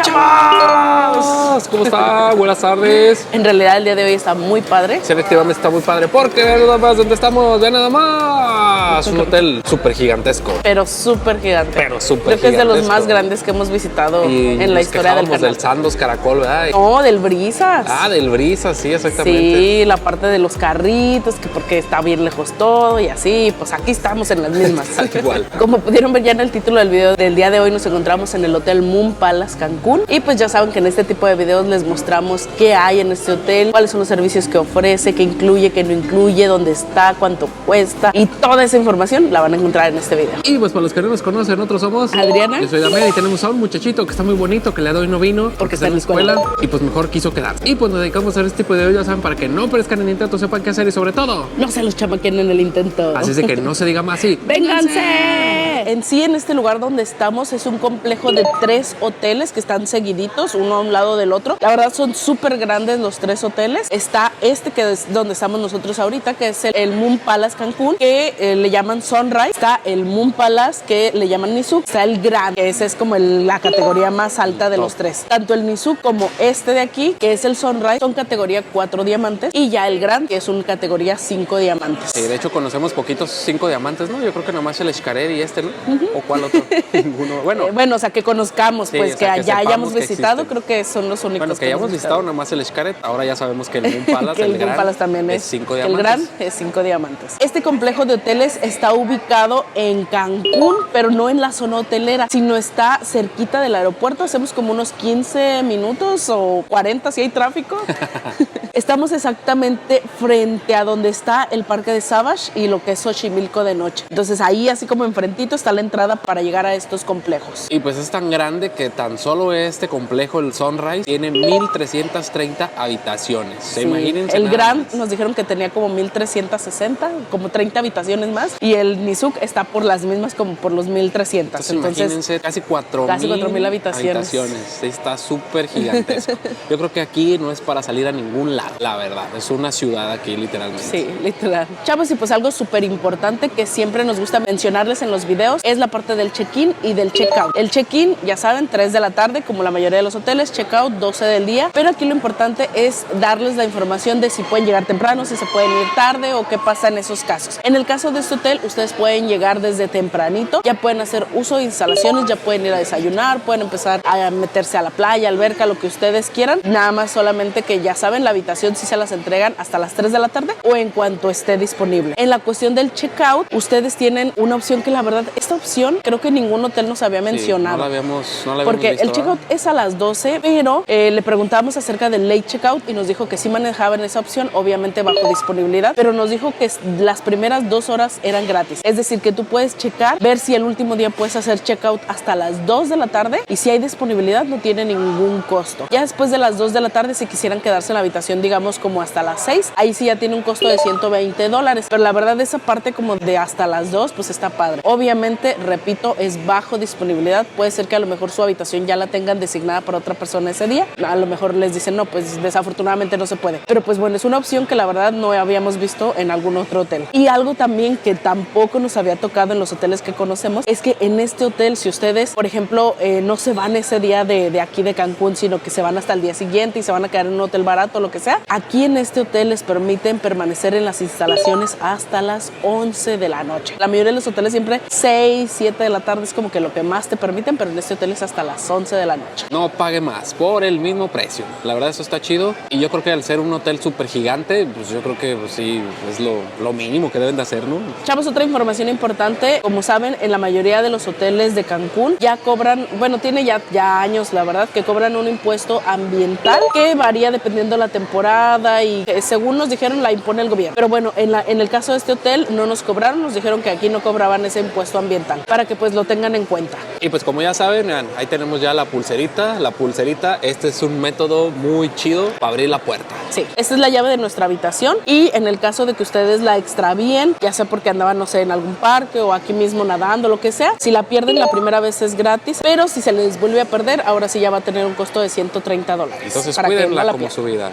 ¡Chavos! ¿Cómo está? Buenas tardes. En realidad el día de hoy está muy padre. Sí, efectivamente está muy padre porque vean nada más dónde estamos, vean nada más. Un hotel súper gigantesco. Pero súper gigante. Creo que es de los más grandes que hemos visitado en la historia del canal. Del Sandos Caracol, ¿verdad? No, del Brisas. Ah, del Brisas, sí, exactamente. Sí, la parte de los carritos, que porque está bien lejos todo y así. Pues aquí estamos en las mismas. Igual. Como pudieron ver ya en el título del video del día de hoy, nos encontramos en el Hotel Moon Palace Cancún. Y pues ya saben que en este tipo de videos les mostramos qué hay en este hotel, cuáles son los servicios que ofrece, qué incluye, qué no incluye, dónde está, cuánto cuesta. Y toda esa información la van a encontrar en este video. Y pues para los que no nos conocen, nosotros somos Adriana. Yo soy Damed y tenemos a un muchachito que está muy bonito, que le doy no vino porque está en la escuela y pues mejor quiso quedarse. Y pues nos dedicamos a hacer este tipo de videos, ya saben, para que no perezcan en el intento, sepan qué hacer y sobre todo no se los chamaquen en el intento. Así es de que no se diga más así. ¡Vénganse! En sí, en este lugar donde estamos es un complejo de 3 hoteles que están seguiditos, uno a un lado del otro. La verdad son súper grandes los 3 hoteles. Está este que es donde estamos nosotros ahorita, que es el Moon Palace Cancún, que le llaman Sunrise. Está el Moon Palace, que le llaman Nizuc. Está el Grand, que ese es como la categoría más alta de los 3. Tanto el Nizuc como este de aquí, que es el Sunrise, son categoría 4 diamantes. Y ya el Grand, que es una categoría 5 diamantes. Sí, de hecho conocemos poquitos 5 diamantes, ¿no? Yo creo que nomás el Xcaret y este, ¿no? ¿O cuál otro? Ninguno. Bueno, o sea, que conozcamos, sí, pues o sea, que ya hayamos visitado, creo que son los únicos. Bueno, que hayamos visitado nomás el Xcaret, ahora ya sabemos que el Moon Palace, que el Moon Palace también es 5 diamantes. El Gran es 5 diamantes. Este complejo de hoteles está ubicado en Cancún, pero no en la zona hotelera, sino está cerquita del aeropuerto. Hacemos como unos 15 minutos o 40 si hay tráfico. Estamos exactamente frente a donde está el parque de Savage y lo que es Xochimilco de noche. Entonces ahí, así como enfrentito, está la entrada para llegar a estos complejos. Y pues es tan grande que tan solo este complejo, el Sunrise, tiene 1,330 habitaciones. Sí. Imagínense. El Grand nos dijeron que tenía como 1,360, como 30 habitaciones más. Y el Nizuc está por las mismas, como por los 1,300. Entonces imagínense, casi 4,000 habitaciones. Sí, está súper gigantesco. Yo creo que aquí no es para salir a ningún lado, la verdad. Es una ciudad aquí, literalmente. Sí, literal. Chavos, y pues algo súper importante que siempre nos gusta mencionarles en los videos es la parte del check-in y del check-out. El check-in, ya saben, 3 de la tarde, como la mayoría de los hoteles. Check-out, 12 del día. Pero aquí lo importante es darles la información de si pueden llegar temprano, si se pueden ir tarde o qué pasa en esos casos. En el caso de este hotel, ustedes pueden llegar desde tempranito. Ya pueden hacer uso de instalaciones, ya pueden ir a desayunar, pueden empezar a meterse a la playa, alberca, lo que ustedes quieran. Nada más solamente que ya saben, la habitación sí se las entregan hasta las 3 de la tarde o en cuanto esté disponible. En la cuestión del check-out, ustedes tienen una opción que la verdad, esta opción creo que ningún hotel nos había mencionado. No la habíamos porque visto, el check-out es a las 12, pero le preguntábamos acerca del late check-out y nos dijo que sí manejaban esa opción, obviamente bajo disponibilidad, pero nos dijo que las primeras 2 horas eran gratis. Es decir, que tú puedes checar, ver si el último día puedes hacer check-out hasta las 2 de la tarde y si hay disponibilidad no tiene ningún costo. Ya después de las 2 de la tarde, si quisieran quedarse en la habitación, digamos como hasta las 6, ahí sí ya tiene un costo de $120, pero la verdad esa parte como de hasta las 2 pues está padre. Obviamente, repito, es bajo disponibilidad. Puede ser que a lo mejor su habitación ya la tengan designada para otra persona ese día. A lo mejor les dicen no, pues desafortunadamente no se puede, pero pues bueno, es una opción que la verdad no habíamos visto en algún otro hotel. Y algo también que tampoco nos había tocado en los hoteles que conocemos es que en este hotel, si ustedes por ejemplo no se van ese día de aquí de Cancún, sino que se van hasta el día siguiente y se van a quedar en un hotel barato o lo que sea, aquí en este hotel les permiten permanecer en las instalaciones hasta las 11 de la noche. La mayoría de los hoteles siempre 6, 7 de la tarde es como que lo que más te permiten, pero en este hotel es hasta las 11 de la noche. No pague más por el mismo precio. La verdad eso está chido y yo creo que al ser un hotel súper gigante, pues yo creo que pues, sí, es lo mínimo que deben de hacer, ¿no? Chavos, otra información importante, como saben, en la mayoría de los hoteles de Cancún ya cobran, bueno, tiene ya años, la verdad, que cobran un impuesto ambiental que varía dependiendo la temporada y según nos dijeron la impone el gobierno. Pero bueno, en el caso de este hotel no nos cobraron, nos dijeron que aquí no cobraban ese impuesto ambiental, para que pues lo tengan en cuenta. Y pues como ya saben, ahí tenemos ya la pulserita. La pulserita, este es un método muy chido para abrir la puerta. Sí, esta es la llave de nuestra habitación y en el caso de que ustedes la extravíen, ya sea porque andaban, no sé, en algún parque o aquí mismo nadando, lo que sea, si la pierden la primera vez es gratis, pero si se les vuelve a perder, ahora sí ya va a tener un costo de $130. Entonces cuídenla como su vida,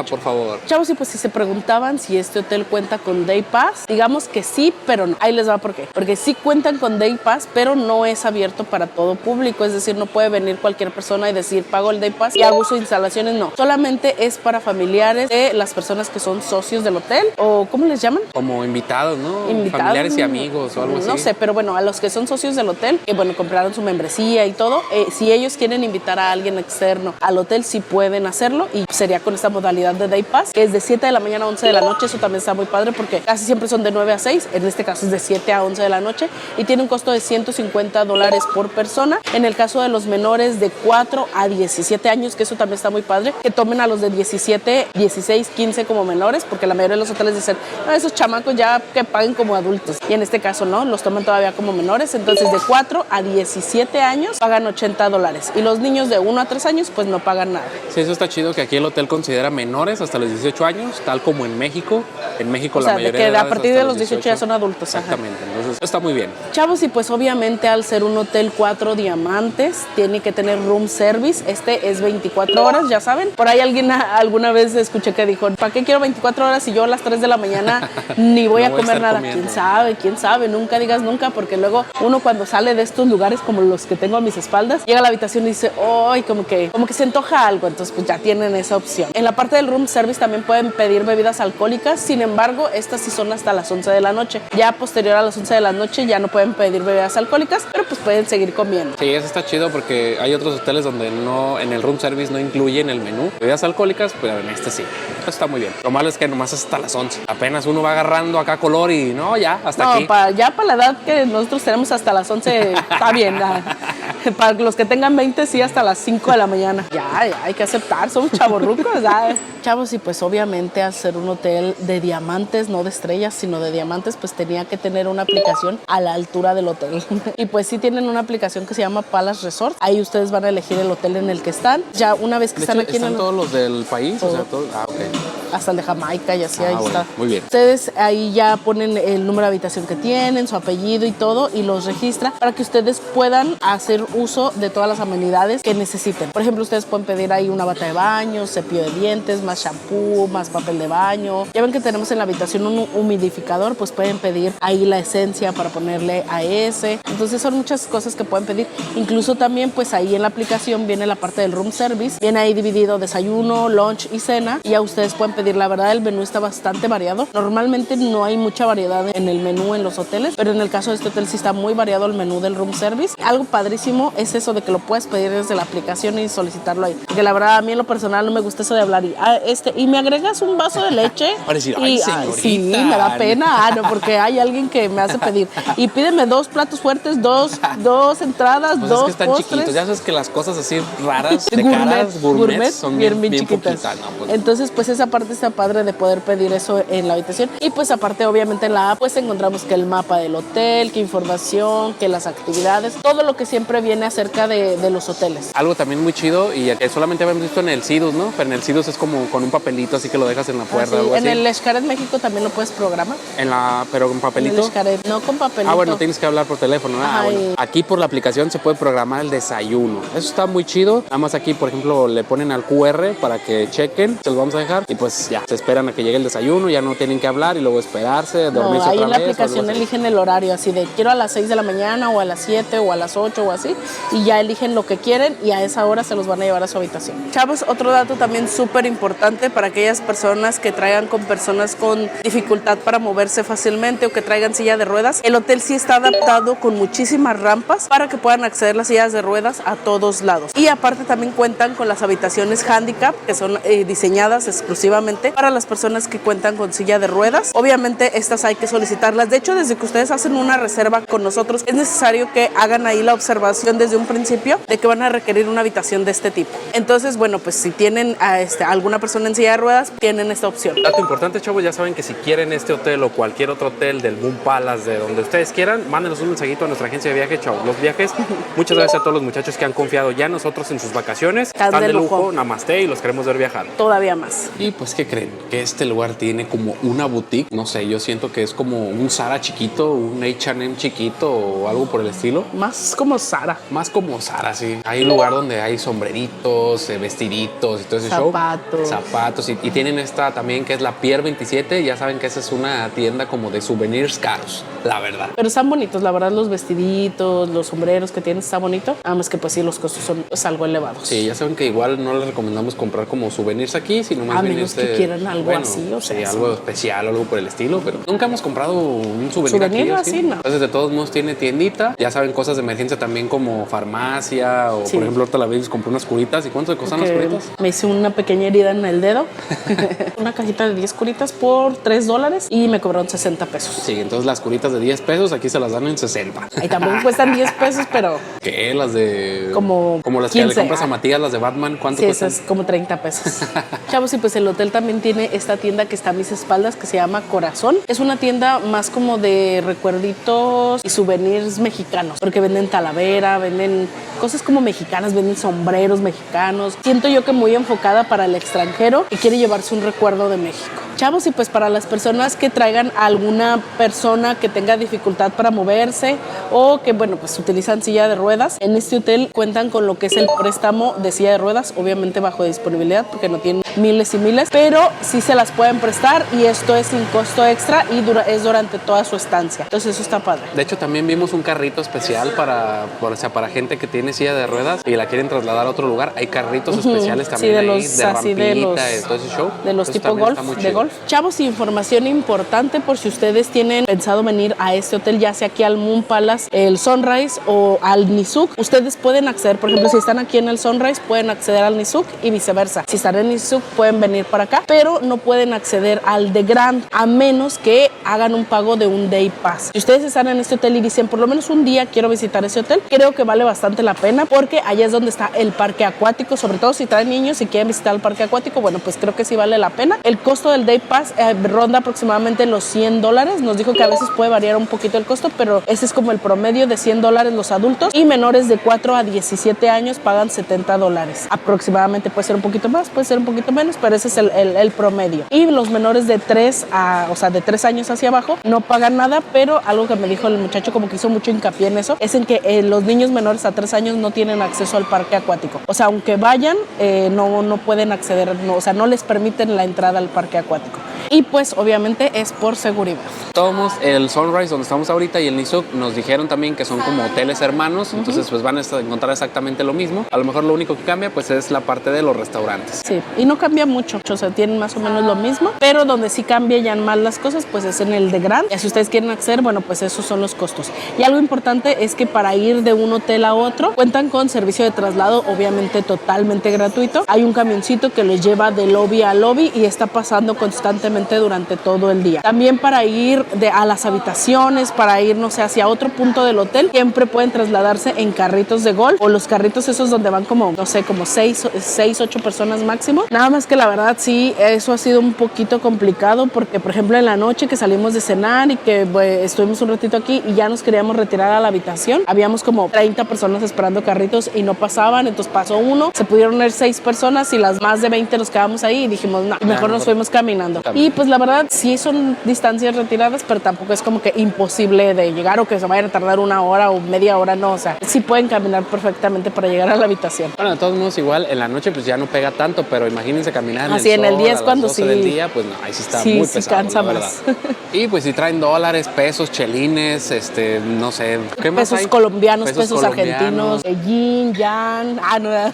por favor. Chavos, y pues si se preguntaban si este hotel cuenta con Day Pass, digamos que sí, pero no. Ahí les va por qué. Porque sí cuenta cuentan con Day Pass, pero no es abierto para todo público, es decir, no puede venir cualquier persona y decir pago el Day Pass y hago uso de instalaciones, no. Solamente es para familiares de las personas que son socios del hotel, o ¿cómo les llaman? Como invitados, ¿no? Invitados, familiares y amigos o algo así. No sé, pero bueno, a los que son socios del hotel, que bueno, compraron su membresía y todo, si ellos quieren invitar a alguien externo al hotel, sí pueden hacerlo y sería con esta modalidad de Day Pass, que es de 7 de la mañana a 11 de la noche. Eso también está muy padre porque casi siempre son de 9 a 6, en este caso es de 7 a 11 de la noche y tiene un costo de $150 por persona. En el caso de los menores de 4 a 17 años, que eso también está muy padre, que tomen a los de 17, 16, 15 como menores, porque la mayoría de los hoteles dicen, no, esos chamacos ya que paguen como adultos. Y en este caso no, los toman todavía como menores. Entonces de 4 a 17 años pagan $80 y los niños de 1 a 3 años pues no pagan nada. Sí, eso está chido, que aquí el hotel considera menores hasta los 18 años, tal como en México. En México O sea, la mayoría de que de a partir de los 18 ya son adultos. Exactamente, entonces está muy bien. Chavos, y pues obviamente al ser un hotel 4 diamantes, tiene que tener room service. Este es 24 horas, ya saben. Por ahí alguien alguna vez escuché que dijo, ¿para qué quiero 24 horas si yo a las 3 de la mañana ni voy a comer nada? Comiendo. ¿Quién sabe? Nunca digas nunca, porque luego uno cuando sale de estos lugares como los que tengo a mis espaldas, llega a la habitación y dice, ¡ay! Como que se antoja algo. Entonces pues ya tienen esa opción. En la parte del room service también pueden pedir bebidas alcohólicas. Sin embargo, estas sí son hasta las 11 de la noche. Ya posterior a las 11 de la noche ya no pueden pedir bebidas alcohólicas, pero pues pueden seguir comiendo. Sí, eso está chido porque hay otros hoteles donde no, en el room service no incluyen el menú bebidas alcohólicas, pero en este sí. Eso está muy bien. Lo malo es que nomás es hasta las 11. Apenas uno va agarrando acá color y no, ya, hasta aquí. Ya para la edad que nosotros tenemos hasta las 11 está bien. Para los que tengan 20, sí, hasta las 5 de la mañana. Ya hay que aceptar, somos chavorrucos. Chavos, y pues obviamente al ser un hotel de diamantes, no de estrellas, sino de diamantes, pues tenía que tener una aplicación a la altura del hotel. Y pues sí tienen una aplicación que se llama Palace Resort. Ahí ustedes van a elegir el hotel en el que están. Ya una vez que De están hecho, aquí ¿están en el... todos los del país? Todo. O sea, todos. Ah, ok. Hasta el de Jamaica y así, ahí bueno, está. muy bien. Ustedes ahí ya ponen el número de habitación que tienen, su apellido y todo, y los registra para que ustedes puedan hacer uso de todas las amenidades que necesiten. Por ejemplo, ustedes pueden pedir ahí una bata de baño, cepillo de dientes, más shampoo, más papel de baño. Ya ven que tenemos en la habitación un humidificador, pues pueden pedir ahí la esencia para ponerle a ese. Entonces son muchas cosas que pueden pedir. Incluso también pues ahí en la aplicación viene la parte del room service. Viene ahí dividido desayuno, lunch y cena. Y ya ustedes pueden pedir. La verdad el menú está bastante variado. Normalmente no hay mucha variedad en el menú en los hoteles, pero en el caso de este hotel sí está muy variado el menú del room service. Algo padrísimo es eso de que lo puedes pedir desde la aplicación y solicitarlo ahí. Porque la verdad a mí en lo personal no me gusta eso de hablar y me agregas un vaso de leche. Para decir, ay, señorita. Sí, me da pena. No, porque hay alguien que me hace pedir. Y pídeme 2 platos fuertes, dos entradas, Pues 2 es que están postres. chiquitos. Ya sabes que las cosas así raras, de caras, gourmet son bien chiquitas. poquitas, ¿no? Pues, Entonces, pues esa parte está padre de poder pedir eso en la habitación. Y pues aparte, obviamente en la app, pues encontramos que el mapa del hotel, que información, que las actividades, todo lo que siempre viene acerca de los hoteles. algo también muy chido y que solamente habíamos visto en el Sidus, ¿no? Pero en el Sidus es como con un papelito, así que lo dejas en la puerta. Algo en así. el Xcaret México también lo puedes programar. Pero con En papelito. el Xcaret, no con papelito. Ah, bueno, tienes que hablar por teléfono. Ajá, Bueno. y- Aquí por la aplicación se puede programar el desayuno. Eso está muy chido. Nada más aquí, por ejemplo, le ponen al QR para que chequen. Se los vamos a dejar. Y pues ya, se esperan a que llegue el desayuno. Ya no tienen que hablar y luego esperarse, dormirse ahí otra en la vez. aplicación eligen el horario, así de quiero a las 6 de la mañana o a las 7 o a las 8 o así, y ya eligen lo que quieren y a esa hora se los van a llevar a su habitación. Chavos, otro dato también súper importante para aquellas personas que traigan con personas con dificultad para moverse fácilmente o que traigan silla de ruedas. El hotel sí está adaptado con muchísimas rampas para que puedan acceder las sillas de ruedas a todos lados. Y aparte también cuentan con las habitaciones handicap, que son diseñadas exclusivamente para las personas que cuentan con silla de ruedas. Obviamente estas hay que solicitarlas. De hecho, desde que ustedes hacen una reserva con nosotros, es necesario que hagan ahí la observación desde un principio de que van a requerir una habitación de este tipo. Entonces, bueno, pues si tienen a alguna persona en silla de ruedas, tienen esta opción. Dato importante, chavos, ya saben que si quieren este hotel o cualquier otro hotel del Moon Palace, de donde ustedes quieran, mándenos un mensajito a nuestra agencia de viaje, Chavos Los Viajes. Muchas gracias a todos los muchachos que han confiado ya en nosotros en sus vacaciones. Están de lujo, namaste y los queremos ver viajar. Todavía más. Y pues ¿Ustedes qué creen? Que este lugar tiene como una boutique, no sé, yo siento que es como un Zara chiquito, un H&M chiquito o algo por el estilo. Más como Zara. Más como Zara, sí. Hay un lugar donde hay sombreritos, vestiditos y todo ese Zapatos. show. Zapatos. Y tienen esta también que es la Pier 27. Ya saben que esa es una tienda como de souvenirs caros, la verdad. Pero están bonitos, la verdad, los vestiditos, los sombreros que tienen, está bonito. Nada más que pues sí, los costos son algo elevados. Sí, ya saben que igual no les recomendamos comprar como souvenirs aquí, sino más a bien menos que quieran algo así, o sea, sí, algo especial, algo por el estilo, pero nunca hemos comprado un souvenir aquí, así, no. Entonces de todos modos tiene tiendita, ya saben, cosas de emergencia también como farmacia o Sí. por ejemplo ahorita la Baby compró unas curitas. ¿Y cuánto costan las curitas? Me hice una pequeña herida en el dedo, una cajita de 10 curitas por $3 y me cobraron 60 pesos. Sí, entonces las curitas de 10 pesos aquí se las dan en 60. Ahí tampoco cuestan 10 pesos, pero ¿Qué? Las de... Como las 15. que le compras a Matías, las de Batman, ¿cuánto sí, cuestan? esas como 30 pesos. Chavos, y pues el hotel también tiene esta tienda que está a mis espaldas que se llama Corazón. Es una tienda más como de recuerditos y souvenirs mexicanos, porque venden talavera, venden cosas como mexicanas, venden sombreros mexicanos. Siento yo que muy enfocada para el extranjero que quiere llevarse un recuerdo de México. Chavos, y pues para las personas que traigan a alguna persona que tenga dificultad para moverse o que, bueno, pues utilizan silla de ruedas, en este hotel cuentan con lo que es el préstamo de silla de ruedas, obviamente bajo disponibilidad porque no tienen miles y miles, pero sí se las pueden prestar y esto es sin costo extra y es durante toda su estancia. Entonces eso está padre. De hecho, también vimos un carrito especial para gente que tiene silla de ruedas y la quieren trasladar a otro lugar. Hay carritos especiales también sí, de ahí, los, de así rampita, de los, de todo ese show. De los Eso tipo también golf, está muy de chido. golf. Chavos, información importante por si ustedes tienen pensado venir a este hotel, ya sea aquí al Moon Palace, el Sunrise o al Nizuc. Ustedes pueden acceder, por ejemplo, si están aquí en el Sunrise, pueden acceder al Nizuc y viceversa. Si están en Nizuc, pueden venir para acá, pero no pueden acceder al The Grand a menos que hagan un pago de un Day Pass. Si ustedes están en este hotel y dicen, por lo menos un día quiero visitar ese hotel, creo que vale bastante la pena porque allá es donde está el parque acuático, sobre todo si traen niños y quieren visitar el parque acuático, bueno, pues creo que sí vale la pena. El costo del Day Pass ronda aproximadamente los $100. Nos dijo que a veces puede variar un poquito el costo, pero ese es como el promedio de $100 los adultos y menores de 4 a 17 años pagan $70. Aproximadamente puede ser un poquito más, puede ser un poquito menos, pero ese es el promedio. Y los menores de 3 de 3 años hacia abajo no pagan nada, pero algo que me dijo el muchacho como que hizo mucho hincapié en eso, es en que los niños menores a 3 años no tienen acceso al parque acuático. O sea, aunque vayan, no pueden acceder, o sea, no les permiten la entrada al parque acuático. Y pues obviamente es por seguridad. Todos el Sunrise donde estamos ahorita y el Nizuc nos dijeron también que son como hoteles hermanos, entonces pues van a encontrar exactamente lo mismo. A lo mejor lo único que cambia pues es la parte de los restaurantes. Sí, y no cambia mucho, o sea, tienen más o menos lo mismo, pero donde sí cambian más las cosas pues es en el de Grand. Y si ustedes quieren acceder, bueno, pues esos son los costos. Y algo importante es que para ir de un hotel a otro cuentan con servicio de traslado, obviamente totalmente gratuito. Hay un camioncito que les lleva de lobby a lobby y está pasando constantemente durante todo el día. También para ir a las habitaciones, para ir, no sé, hacia otro punto del hotel, siempre pueden trasladarse en carritos de golf o los carritos esos donde van como, no sé, como 6, 8 personas máximo. Nada más que la verdad sí, eso ha sido un poquito complicado porque, por ejemplo, en la noche que salimos de cenar y que estuvimos un ratito aquí y ya nos queríamos retirar a la habitación, habíamos como 30 personas esperando carritos y no pasaban, entonces pasó uno, se pudieron ir 6 personas y las más de 20 nos quedamos ahí y dijimos, no, mejor nos fuimos caminando. Y pues la verdad sí son distancias retiradas, pero tampoco es como que imposible de llegar o que se vayan a tardar 1 hora o media hora, no, o sea, sí pueden caminar perfectamente para llegar a la habitación. Bueno, de todos modos igual en la noche pues ya no pega tanto, pero imagínense caminar así en el día es cuando sí del día, pues no, ahí sí está muy pesado, cansa la más. verdad. Y pues si traen dólares, pesos, chelines, no sé, ¿qué más pesos hay? colombianos, pesos colombianos. argentinos, yin, yang, no.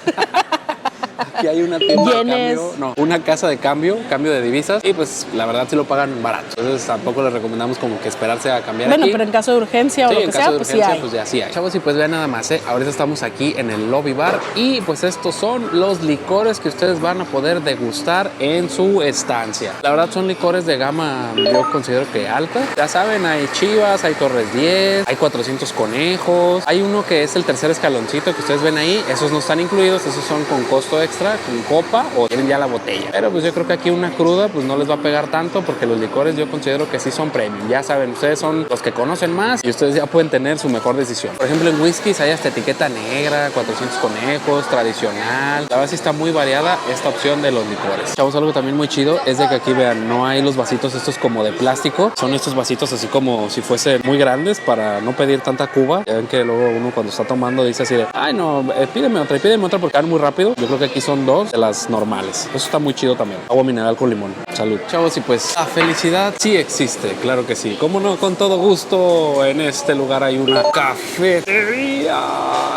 Aquí hay una tienda de Yenes. cambio, no, una casa de cambio de divisas y pues la verdad sí lo pagan barato. Entonces tampoco les recomendamos como que esperarse a cambiar bueno, aquí. pero en caso de urgencia o Sí, lo en que caso sea, de pues urgencia, sí hay. pues ya sí hay. Chavos, y pues vean nada más, ahorita estamos aquí en el lobby bar y pues estos son los licores que ustedes van a poder degustar en su estancia. La verdad son licores de gama, yo considero que alta. Ya saben, hay Chivas, hay Torres 10, hay 400 conejos, hay uno que es el tercer escaloncito que ustedes ven ahí, esos no están incluidos, esos son con costo extra. negra con copa o quieren ya la botella. Pero pues yo creo que aquí una cruda pues no les va a pegar tanto porque los licores yo considero que sí son premium. Ya saben, ustedes son los que conocen más y ustedes ya pueden tener su mejor decisión. Por ejemplo, en whiskies hay hasta etiqueta negra, 400 conejos, tradicional. La verdad sí está muy variada esta opción de los licores. Chavos, algo también muy chido es de que aquí vean, no hay los vasitos estos como de plástico. Son estos vasitos así como si fuesen muy grandes para no pedir tanta cuba. Ya ven que luego uno cuando está tomando dice así de, ay no, pídeme otra porque van muy rápido. Yo creo que aquí son dos de las normales. Eso está muy chido también. Agua mineral con limón. Salud. Chavos, y pues la felicidad sí existe, claro que sí. Cómo no, con todo gusto. En este lugar hay una cafetería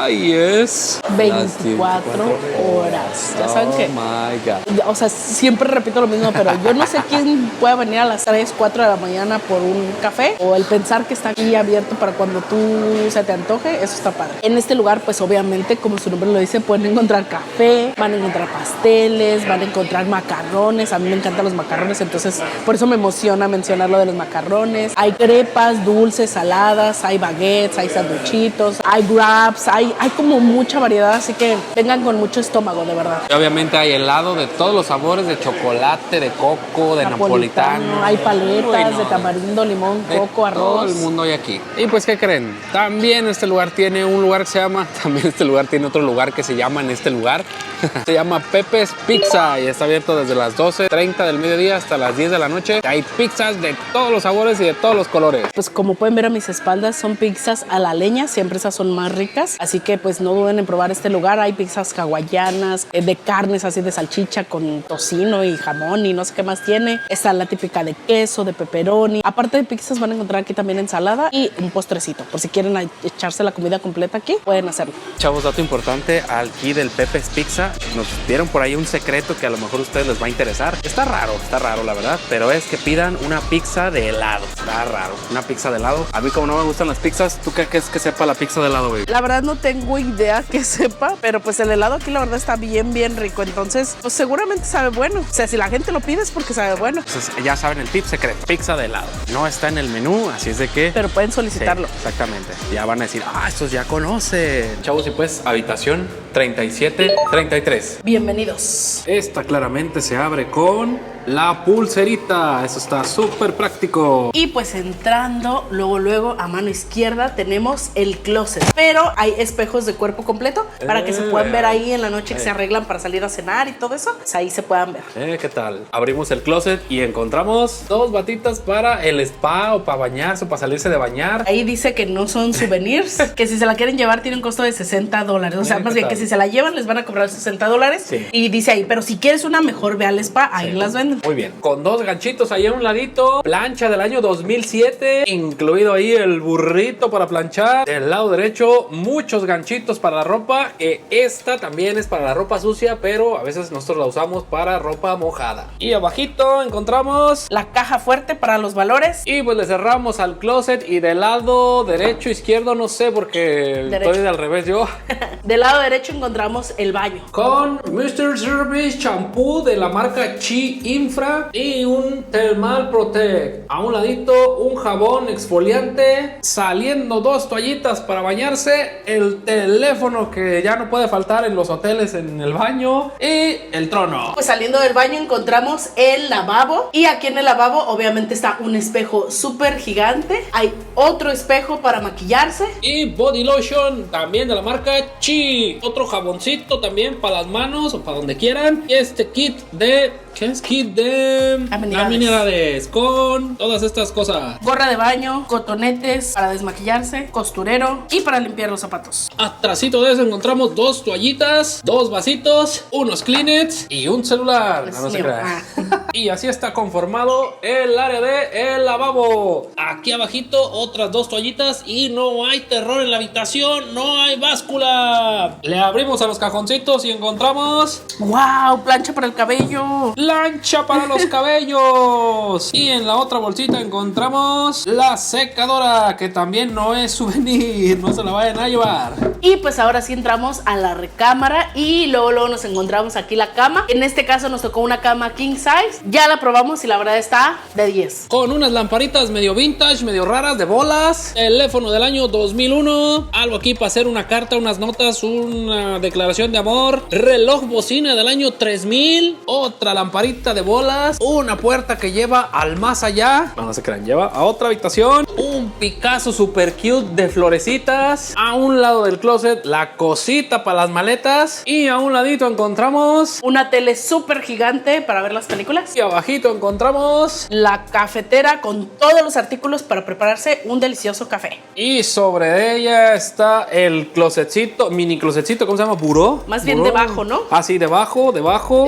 y es 24 horas. Ya saben que, oh my God. o sea, siempre repito lo mismo, pero yo no sé quién puede venir a las 3, 4 de la mañana por un café o el pensar que está aquí abierto para cuando tú se te antoje, eso está padre. En este lugar, pues obviamente, como su nombre lo dice, pueden encontrar café, van a encontrar pasteles, van a encontrar macarrones. A mí me encantan los macarrones, entonces por eso me emociona mencionar lo de los macarrones. Hay crepas, dulces, saladas, hay baguettes, hay sanduchitos, hay wraps, hay como mucha variedad, así que vengan con mucho estómago, de verdad. Y obviamente hay helado de todos los sabores, de chocolate, de coco, de napolitano. Hay paletas de tamarindo, limón, coco, arroz. Todo el mundo hay aquí. Y pues, ¿qué creen? También este lugar tiene un lugar que se llama, también este lugar tiene otro lugar que se llama en este lugar. Se llama Pepe's Pizza y está abierto desde las 12:30 del mediodía hasta las 10 de la noche. Hay pizzas de todos los sabores y de todos los colores. Pues como pueden ver a mis espaldas, son pizzas a la leña, siempre esas son más ricas, así que pues no duden en probar este lugar. Hay pizzas hawaianas, de carnes así de salchicha con tocino y jamón y no sé qué más tiene. Está la típica de queso, de pepperoni. Aparte de pizzas van a encontrar aquí también ensalada y un postrecito. Por si quieren echarse la comida completa aquí, pueden hacerlo. Chavos, dato importante, aquí del Pepe's Pizza nos dieron por ahí un secreto que a lo mejor a ustedes les va a interesar. Está raro la verdad, pero es que pidan una pizza de helado. Está raro, una pizza de helado. A mí como no me gustan las pizzas, ¿tú qué crees que sepa la pizza de helado, güey? La verdad no tengo idea que sepa, pero pues el helado aquí la verdad está bien rico, entonces pues seguramente sabe bueno. O sea, si la gente lo pide es porque sabe bueno. Entonces ya saben el tip secreto, pizza de helado. No está en el menú, así es de que... Pero pueden solicitarlo. Sí, exactamente. Ya van a decir, estos ya conocen. Chavos, y pues habitación 3733. Bienvenidos. Esta claramente se abre con la pulserita. Eso está súper práctico. Y pues entrando, luego a mano izquierda tenemos el closet. Pero hay espejos de cuerpo completo para que se puedan ver ahí en la noche que se arreglan para salir a cenar y todo eso. Pues ahí se puedan ver. ¿Qué tal? Abrimos el closet y encontramos dos batitas para el spa o para bañarse o para salirse de bañar. Ahí dice que no son souvenirs, que si se la quieren llevar tiene un costo de $60. O sea, más bien que si se la llevan les van a cobrar $60. Sí. Y dice ahí, pero si quieres una mejor, ve al spa, ahí las venden. Muy bien. Con dos ganchitos ahí a un ladito. Plancha del año 2007. Incluido ahí el burrito para planchar. Del lado derecho, muchos ganchitos para la ropa. Esta también es para la ropa sucia, pero a veces nosotros la usamos para ropa mojada. Y abajito encontramos la caja fuerte para los valores. Y pues le cerramos al closet. Y del lado derecho, izquierdo, no sé, porque estoy de al revés yo. Del lado derecho encontramos el baño. Con Mr. Service Shampoo de la marca Chi Infra y un Thermal Protect. A un ladito, un jabón exfoliante. Saliendo dos toallitas para bañarse. El teléfono que ya no puede faltar en los hoteles en el baño. Y el trono. Pues saliendo del baño encontramos el lavabo. Y aquí en el lavabo obviamente está un espejo súper gigante. Hay otro espejo para maquillarse. Y body lotion también de la marca Chi. Otro jaboncito también para las manos o para donde quieran. Y este kit de... ¿qué es? Kit de amenidades con todas estas cosas. Gorra de baño, cotonetes para desmaquillarse, costurero y para limpiar los zapatos. Atrasito de eso encontramos dos toallitas, dos vasitos, unos Kleenex y un celular. No se crea. Y así está conformado el área de el lavabo. Aquí abajito otras dos toallitas y no hay terror en la habitación, no hay báscula. Le abrimos a los cajoncitos y encontramos... ¡Wow! Plancha para el cabello. Plancha para los cabellos. Y en la otra bolsita encontramos la secadora, que también no es souvenir, no se la vayan a llevar. Y pues ahora sí entramos a la recámara y luego nos encontramos aquí la cama. En este caso nos tocó una cama king size. Ya la probamos y la verdad está de 10. Con unas lamparitas medio vintage, medio raras de bolas. Teléfono del año 2001. Algo aquí para hacer una carta, unas notas, un una declaración de amor, reloj bocina del año 3000, otra lamparita de bolas, una puerta que lleva al más allá, no se crean, lleva a otra habitación, un Picasso super cute de florecitas, a un lado del closet la cosita para las maletas y a un ladito encontramos una tele súper gigante para ver las películas y abajito encontramos la cafetera con todos los artículos para prepararse un delicioso café. Y sobre ella está el closetcito, mini closetcito, ¿cómo se llama? ¿Buró? Más bien ¿Buró? debajo, ¿no? Ah, sí, debajo.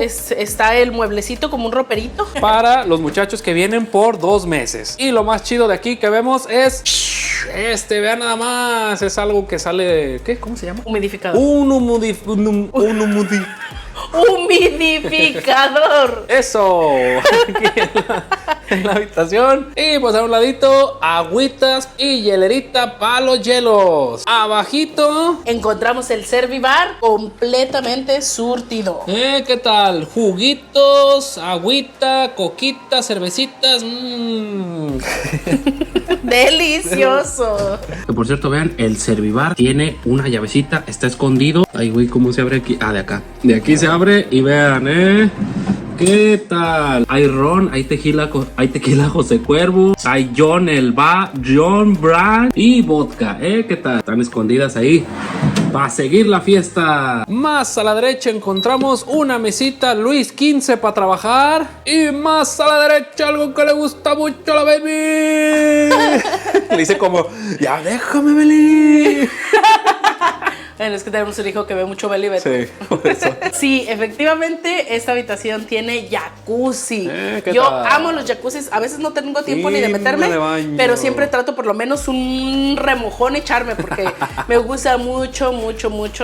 Está el mueblecito como un roperito. Para los muchachos que vienen por 2 meses. Y lo más chido de aquí que vemos es vean nada más, es algo que sale, ¿qué? ¿Cómo se llama? Humidificador. Un Humidificador. Eso. Aquí en la habitación. Y pues a un ladito, agüitas y hielerita para los hielos. Abajito Encontramos el Servibar completamente surtido. ¿qué tal? Juguitos, agüita, coquita, cervecitas. Delicioso. Que por cierto, vean, el Servibar tiene una llavecita, está escondido. Ay, güey, ¿cómo se abre aquí? Ah, de acá. De aquí se abre y vean, ¿qué tal? Hay ron, hay tequila José Cuervo, hay John Brand y vodka, ¿qué tal? Están escondidas ahí para seguir la fiesta. Más a la derecha encontramos una mesita Luis XV para trabajar. Y más a la derecha algo que le gusta mucho a la baby. Le dice como, ya déjame, Beli. Bueno, es que tenemos un hijo que ve mucho Beli Beto. Sí, por eso. Sí, efectivamente, esta habitación tiene jacuzzi. ¿Qué Yo tal? amo los jacuzzis. A veces no tengo tiempo ni de meterme, de baño. pero siempre trato por lo menos un remojón echarme porque me gusta mucho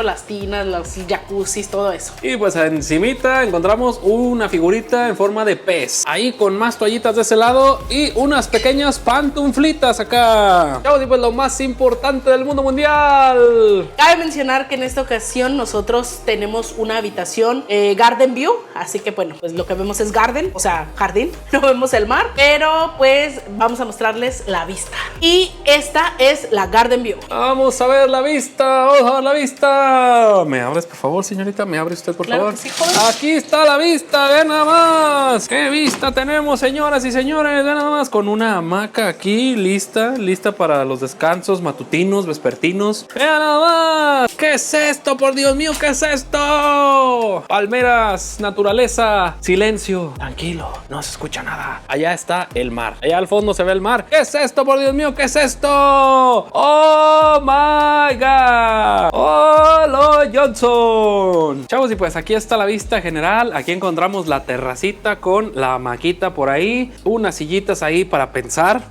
las tinas, los jacuzzis, todo eso. Y pues encimita encontramos una figurita en forma de pez. Ahí con más toallitas de ese lado y unas pequeñas pantuflitas acá. Chavos, y pues lo más importante del mundo mundial. Cabe mencionar que en esta ocasión nosotros tenemos una habitación Garden View, así que bueno, pues lo que vemos es garden, o sea, jardín, no vemos el mar, pero pues vamos a mostrarles la vista. Y esta es la Garden View. Vamos a ver la vista, ojo, la vista. ¿Me abres, por favor, señorita? ¿Me abre usted, por Claro favor? que sí, joven. Aquí está la vista, vean nada más. ¿Qué vista tenemos, señoras y señores? Vean nada más, con una hamaca aquí lista para los descansos matutinos, vespertinos. Vean nada más. ¿Qué es esto? Por Dios mío, ¿qué es esto? Palmeras, naturaleza, silencio. Tranquilo, no se escucha nada. Allá está el mar. Allá al fondo se ve el mar. ¿Qué es esto? Por Dios mío, ¿qué es esto? ¡Oh, my God! ¡Oh, Johnson! Chavos, y pues aquí está la vista general. Aquí encontramos la terracita con la hamaquita por ahí. Unas sillitas ahí para pensar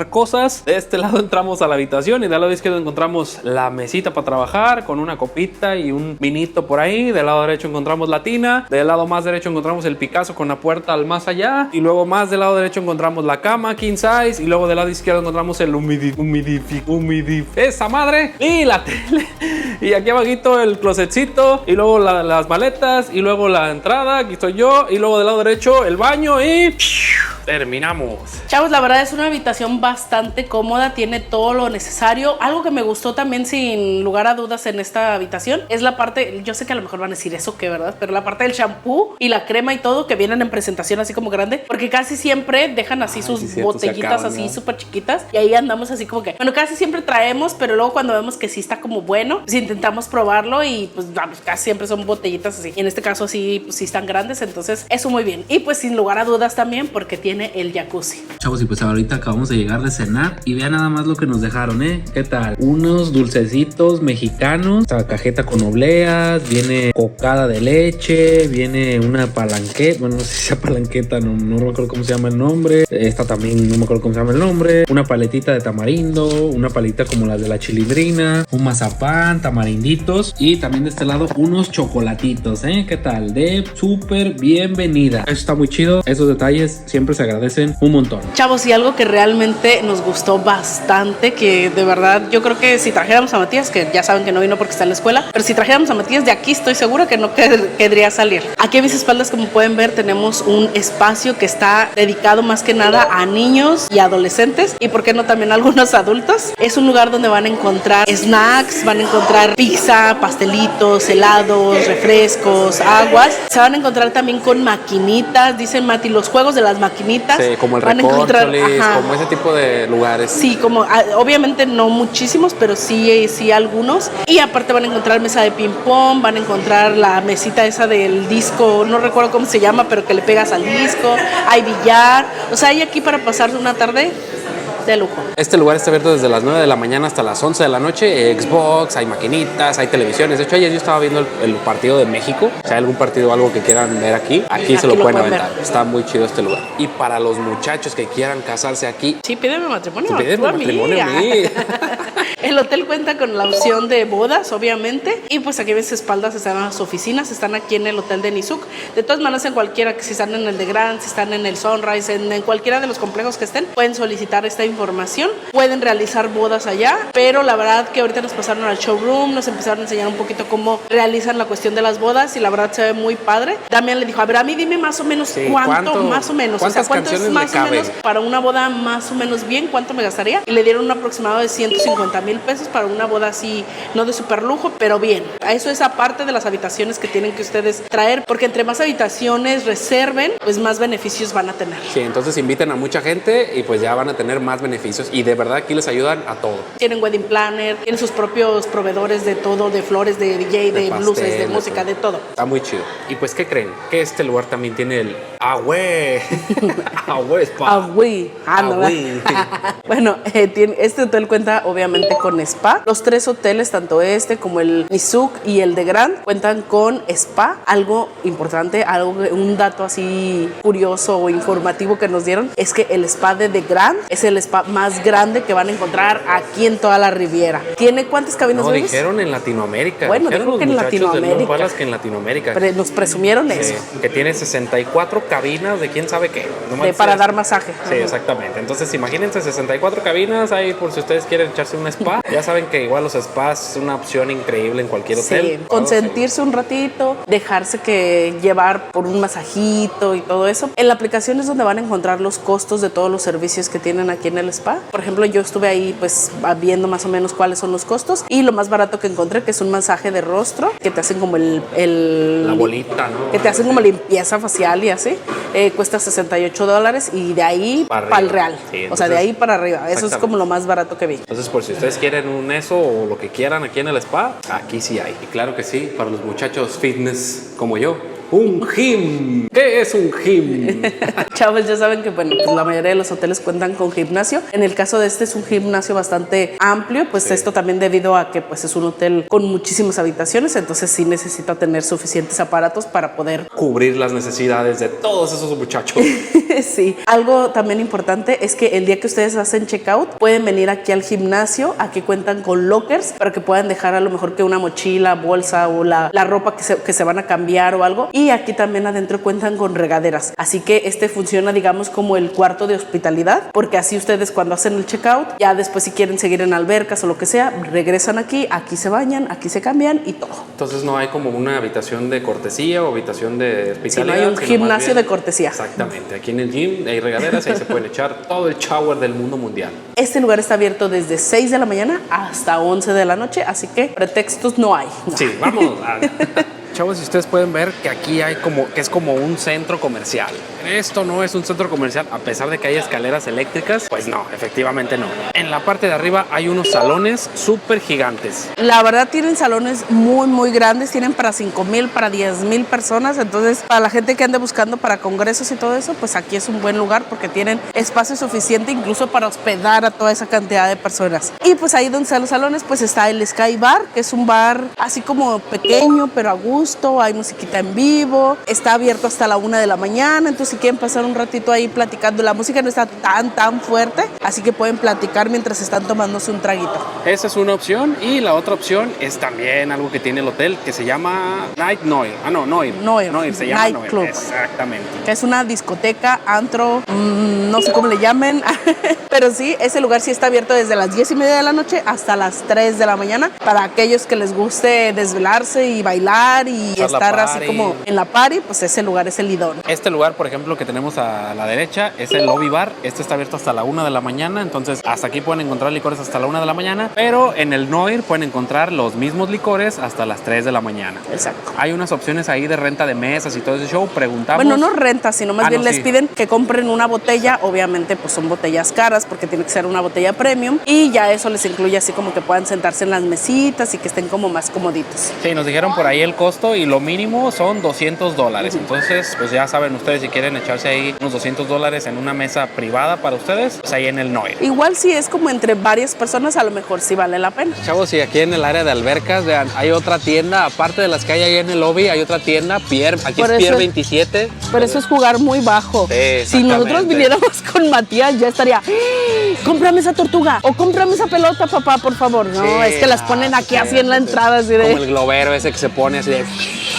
cosas. De este lado entramos a la habitación y del lado izquierdo encontramos la mesita para trabajar con una copita y un vinito por ahí. Del lado derecho encontramos la tina. Del lado más derecho encontramos el Picasso con la puerta al más allá. Y luego más del lado derecho encontramos la cama king size. Y luego del lado izquierdo encontramos el esa madre. Y la tele. Y aquí abajito el closetcito. Y luego las maletas. Y luego la entrada. Aquí estoy yo. Y luego del lado derecho el baño. Y terminamos. Chavos, la verdad es una habitación bastante cómoda, tiene todo lo necesario. Algo que me gustó también sin lugar a dudas en esta habitación es la parte, yo sé que a lo mejor van a decir eso, que verdad, pero la parte del shampoo y la crema y todo que vienen en presentación así como grande, porque casi siempre dejan así sus botellitas así súper chiquitas y ahí andamos así como que, bueno, casi siempre traemos, pero luego cuando vemos que sí está como bueno, pues intentamos probarlo y pues vamos, casi siempre son botellitas así. Y en este caso sí, pues sí están grandes, entonces eso muy bien. Y pues sin lugar a dudas también porque tiene el jacuzzi. Chavos, y pues ahorita acabamos de llegar de cenar y vean nada más lo que nos dejaron, ¿qué tal? Unos dulcecitos mexicanos, esta cajeta con obleas, viene cocada de leche, viene una palanqueta, bueno, no sé si sea palanqueta, no me acuerdo cómo se llama el nombre, esta también no me acuerdo cómo se llama el nombre, una paletita de tamarindo, una paletita como las de la chilindrina, un mazapán, tamarinditos y también de este lado unos chocolatitos, ¿qué tal? De súper bienvenida. Eso está muy chido, esos detalles siempre se agradecen un montón. Chavos, y algo que realmente nos gustó bastante, que de verdad yo creo que si trajéramos a Matías, que ya saben que no vino porque está en la escuela, pero si trajéramos a Matías de aquí estoy segura que no querría salir. Aquí a mis espaldas, como pueden ver, tenemos un espacio que está dedicado más que nada a niños y adolescentes, y por qué no también a algunos adultos. Es un lugar donde van a encontrar snacks, van a encontrar pizza, pastelitos, helados, refrescos, aguas. Se van a encontrar también con maquinitas, dicen Mati, los juegos de las maquinitas. Sí, como el van a encontrar, Recorcholis, como ese tipo de lugares. Sí, como obviamente no muchísimos, pero sí algunos. Y aparte van a encontrar mesa de ping pong, van a encontrar la mesita esa del disco, no recuerdo cómo se llama, pero que le pegas al disco. Hay billar, o sea, hay aquí para pasar una tarde de lujo. Este lugar está abierto desde las 9 de la mañana hasta las 11 de la noche. Xbox, hay maquinitas, hay televisiones. De hecho, ayer yo estaba viendo el partido de México. Si hay algún partido o algo que quieran ver aquí se lo pueden aventar. Está muy chido este lugar. Y para los muchachos que quieran casarse aquí, sí, pídeme matrimonio. Pídeme matrimonio a mí. El hotel cuenta con la opción de bodas, obviamente, y pues aquí en mis espaldas están las oficinas, están aquí en el hotel de Nizuc. De todas maneras, en cualquiera, que si están en el de Grand, si están en el Sunrise, en cualquiera de los complejos que estén, pueden solicitar esta información, pueden realizar bodas allá, pero la verdad que ahorita nos pasaron al showroom, nos empezaron a enseñar un poquito cómo realizan la cuestión de las bodas, y la verdad se ve muy padre. Damián le dijo, a ver, a mí dime más o menos cuánto más o menos, o sea, cuánto es más o menos para una boda más o menos bien, cuánto me gastaría, y le dieron un aproximado de 150,000 pesos para una boda así, no de super lujo, pero bien. Eso es aparte de las habitaciones que tienen que ustedes traer, porque entre más habitaciones reserven, pues más beneficios van a tener. Sí, entonces inviten a mucha gente y pues ya van a tener más beneficios, y de verdad aquí les ayudan a todo. Tienen wedding planner, tienen sus propios proveedores de todo, de flores, de DJ, de luces, de música, de todo. Está muy chido. Y pues, ¿qué creen? Que este lugar también tiene el Agüe. Agüe Spa. Agüe. Bueno, este hotel cuenta obviamente con spa. Los tres hoteles, tanto este como el Nizuc y el de Grand, cuentan con spa. Algo importante, un dato así curioso o informativo que nos dieron es que el spa de The Grand es el spa más grande que van a encontrar aquí en toda la Riviera. ¿Tiene cuántas cabinas? No, dijeron en Latinoamérica. Bueno, dijo que en Latinoamérica. Que en Latinoamérica. Pero nos presumieron eso. Que tiene 64 cabinas de quién sabe qué. Para dar masaje. Sí, exactamente. Entonces, imagínense 64 cabinas ahí por si ustedes quieren echarse un spa. Ya saben que igual los spas es una opción increíble en cualquier hotel. Sí, consentirse un ratito, dejarse que llevar por un masajito y todo eso. En la aplicación es donde van a encontrar los costos de todos los servicios que tienen aquí en el spa. Por ejemplo, yo estuve ahí pues viendo más o menos cuáles son los costos, y lo más barato que encontré, que es un masaje de rostro, que te hacen como la bolita, ¿no? Que te hacen como limpieza facial y así, cuesta $68, y de ahí para el real. Sí, entonces, o sea, de ahí para arriba. Eso es como lo más barato que vi. Entonces, por si ustedes quieren un eso o lo que quieran aquí en el spa, aquí sí hay. Y claro que sí, para los muchachos fitness como yo, un gym. ¿Qué es un gym? Chavos, ya saben que bueno, pues la mayoría de los hoteles cuentan con gimnasio. En el caso de este es un gimnasio bastante amplio, pues sí. Esto también debido a que pues es un hotel con muchísimas habitaciones, entonces sí necesita tener suficientes aparatos para poder cubrir las necesidades de todos esos muchachos. Sí, algo también importante es que el día que ustedes hacen checkout pueden venir aquí al gimnasio. Aquí cuentan con lockers para que puedan dejar a lo mejor que una mochila, bolsa o la ropa que se van a cambiar o algo. Y aquí también adentro cuentan con regaderas, así que este funciona digamos como el cuarto de hospitalidad, porque así ustedes cuando hacen el checkout, ya después si quieren seguir en albercas o lo que sea, regresan aquí se bañan, aquí se cambian y todo. Entonces no hay como una habitación de cortesía o habitación de hospitalidad. Sí, no hay un gimnasio de cortesía. Exactamente, aquí en el gym hay regaderas y ahí se pueden echar todo el shower del mundo mundial. Este lugar está abierto desde 6 de la mañana hasta 11 de la noche, así que pretextos no hay. No. Sí, vamos. Chavos, si ustedes pueden ver que aquí hay que es como un centro comercial. Esto no es un centro comercial, a pesar de que hay escaleras eléctricas, pues no, efectivamente no. En la parte de arriba hay unos salones súper gigantes. La verdad tienen salones muy, muy grandes, tienen para 5,000, para 10,000 personas, entonces para la gente que ande buscando para congresos y todo eso, pues aquí es un buen lugar porque tienen espacio suficiente incluso para hospedar a toda esa cantidad de personas. Y pues ahí donde están los salones, pues está el Sky Bar, que es un bar así como pequeño, pero a gusto, gusto, hay musiquita en vivo, está abierto hasta la 1 de la mañana, entonces si quieren pasar un ratito ahí platicando, la música no está tan fuerte, así que pueden platicar mientras están tomándose un traguito. Esa es una opción, y la otra opción es también algo que tiene el hotel que se llama Night Noir. Noir se llama Night Noir. Club. Exactamente. Que es una discoteca, antro, no sé cómo le llamen, pero sí, ese lugar sí está abierto desde las 10:30 de la noche hasta las 3 de la mañana para aquellos que les guste desvelarse y bailar y estar así como en la party, pues ese lugar es el idóneo. Este lugar, por ejemplo, que tenemos a la derecha es el Lobby Bar. Este está abierto hasta la 1 de la mañana, entonces hasta aquí pueden encontrar licores hasta la 1 de la mañana, pero en el Noir pueden encontrar los mismos licores hasta las 3 de la mañana. Exacto. Hay unas opciones ahí de renta de mesas y todo ese show. Preguntamos. Bueno, no renta, sino más bien no, les sí. piden que compren una botella. Obviamente, pues son botellas caras porque tiene que ser una botella premium. Y ya eso les incluye así como que puedan sentarse en las mesitas y que estén como más comoditos. Sí, nos dijeron por ahí el costo y lo mínimo son $200. Entonces, pues ya saben ustedes, si quieren echarse ahí unos $200 en una mesa privada para ustedes, pues ahí en el Noir. Igual si es como entre varias personas, a lo mejor sí vale la pena. Chavos, y aquí en el área de albercas, vean, hay otra tienda, aparte de las que hay ahí en el lobby, hay otra tienda, Pierre, aquí Por es Pierre eso- 27. Pero eso es jugar muy bajo. Sí, Si nosotros exactamente. viniéramos con Matías, ya estaría, ¡Ah! Cómprame esa tortuga o cómprame esa pelota, papá, por favor. No, Sí, es que las ponen aquí así en la entrada, así Como de, el globero ese que se pone así de...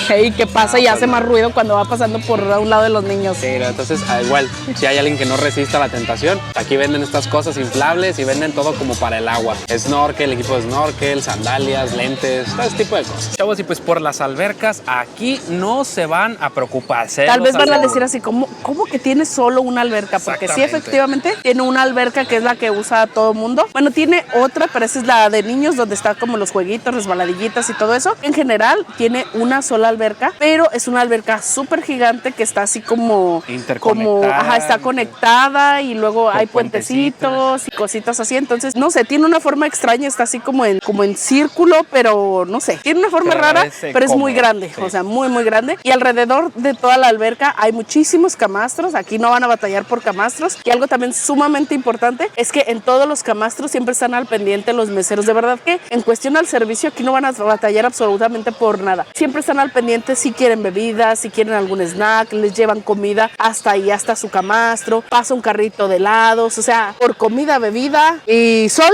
hey, ¿qué pasa? Y hace más ruido cuando va pasando por un lado de los niños. Sí, no, entonces, igual, si hay alguien que no resista la tentación, aquí venden estas cosas inflables y venden todo como para el agua. Snorkel, equipo de snorkel, sandalias, lentes, todo ese tipo de cosas. Chavos, y pues por las albercas, aquí no se van a preocupar. Tal vez van a decir así, ¿cómo que tiene solo una alberca? Porque sí, Exactamente. efectivamente, tiene una alberca que es la que usa todo el mundo. Bueno, tiene otra, pero esa es la de niños, donde está como los jueguitos, resbaladillitas y todo eso. En general, tiene una sola alberca, pero es una alberca súper gigante que está así como... Interconectada. Está conectada y luego hay puentecitos. puentecitos y cositas así. Entonces, no sé, tiene una forma extraña, está así como en círculo, pero no sé. Tiene una forma Pero rara, parece pero es muy cómodo, grande. sí. O sea, muy, muy grande. Y alrededor de toda la alberca hay muchísimos camastros. Aquí no van a batallar por camastros. Y algo también sumamente importante es que en todos los camastros siempre están al pendiente los meseros. De verdad que en cuestión al servicio aquí no van a batallar absolutamente por nada. Siempre están al pendiente si quieren bebidas, si quieren algún snack, les llevan comida hasta ahí, hasta su camastro. Pasa un carrito de helados. O sea, por comida, bebida y sol,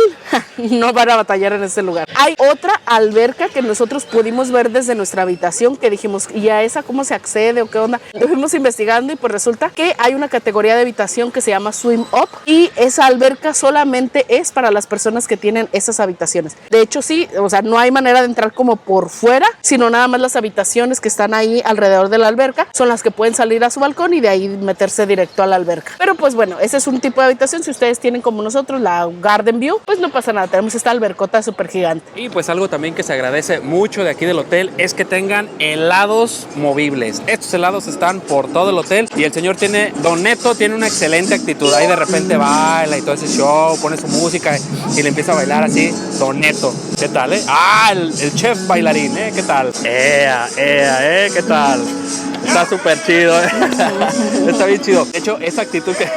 no van a batallar en este lugar. Hay otra alberca que nosotros pudimos ver desde nuestra habitación que dijimos, ¿y a esa cómo se accede o qué onda? Lo fuimos investigando y pues resulta que hay una categoría de habitación que se llama Swim Up y esa alberca solamente es para las personas que tienen esas habitaciones. De hecho, sí, o sea, no hay manera de entrar como por fuera, sino nada más las habitaciones que están ahí alrededor de la alberca son las que pueden salir a su balcón y de ahí meterse directo a la alberca. Pero pues bueno, ese es un tipo de habitación. Si ustedes tienen como nosotros la Garden View, pues no pasa nada, tenemos esta albercota súper gigante. Y pues algo también que se agradece mucho de aquí del hotel es que tengan helados movibles. Estos helados están por todo el hotel y el señor Don Neto tiene una excelente actitud. Ahí de repente baila y todo ese show, pone su música y le empieza a bailar así. Don Neto, ¿qué tal, el chef bailarín, ¿Qué tal? ¿Qué tal? Está súper chido, Está bien chido. De hecho, esa actitud que...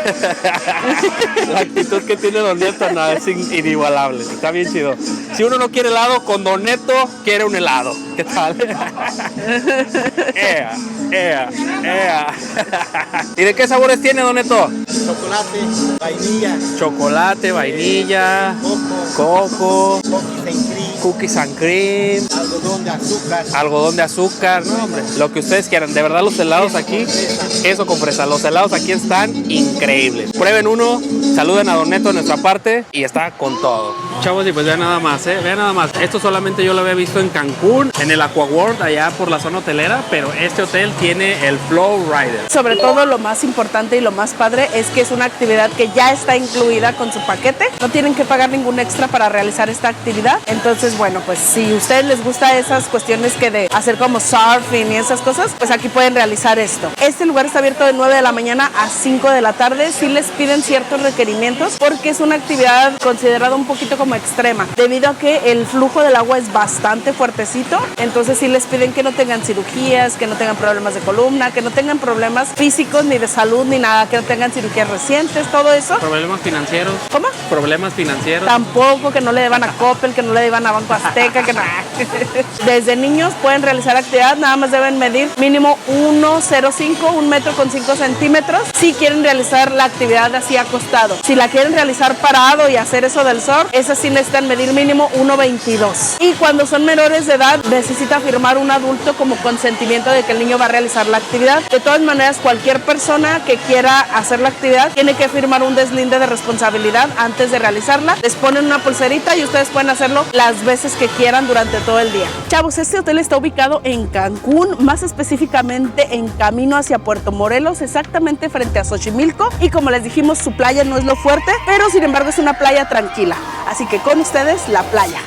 la actitud que tiene Don Neto no, es inigualable. Está bien chido. Si uno no quiere helado, con Don Neto quiere un helado. ¿Qué tal? ¿Y de qué sabores tiene, Don Neto? Chocolate, vainilla, Chocolate, vainilla, coco, cookies and cream, algodón de azúcar, no, hombre, lo que ustedes quieran. De verdad, los helados aquí, eso con fresa, los helados aquí están increíbles. Prueben uno, saluden a Don Neto de nuestra parte y está con todo. Chavos, y pues vean nada más, vean nada más. Esto solamente yo lo había visto en Cancún, en el Aqua World, allá por la zona hotelera, pero este hotel tiene el Flow Rider. Sobre todo lo más importante y lo más padre es que es una actividad que ya está incluida con su paquete. No tienen que pagar ningún extra para realizar esta actividad. Entonces, bueno, pues si a ustedes les gusta esas cuestiones que de hacer como surfing y esas cosas, pues aquí pueden realizar esto. Este lugar está abierto de 9 de la mañana a 5 de la tarde. Sí les piden ciertos requerimientos porque es una actividad considerada un poquito como extrema, debido a que el flujo del agua es bastante fuertecito. Entonces sí les piden que no tengan cirugías, que no tengan problemas de columna, que no tengan problemas físicos ni de salud ni nada, que no tengan cirugías recientes, todo eso. ¿Problemas financieros? ¿Cómo? ¿Problemas financieros? Tampoco, que no le deban a Coppel, que no le deban a Banco Azteca, que no. Desde niños pueden realizar actividad, nada más deben medir mínimo 1,05, 1,5 metros, si quieren realizar la actividad así acostado. Si la quieren realizar parado y hacer eso del surf, esa sí necesitan medir mínimo 1,22. Y cuando son menores de edad, necesita firmar un adulto como consentimiento de que el niño va a realizar la actividad. De todas maneras, cualquier persona que quiera hacer la actividad tiene que firmar un deslinde de responsabilidad antes de realizarla. Les ponen una pulserita y ustedes pueden hacerlo las veces que quieran durante todo el día. Chavos, este hotel está ubicado en Cancún, más específicamente en camino hacia Puerto Morelos, exactamente frente a Xochimilco, y como les dijimos, su playa no es lo fuerte, pero sin embargo es una playa tranquila. Así que con ustedes, la playa.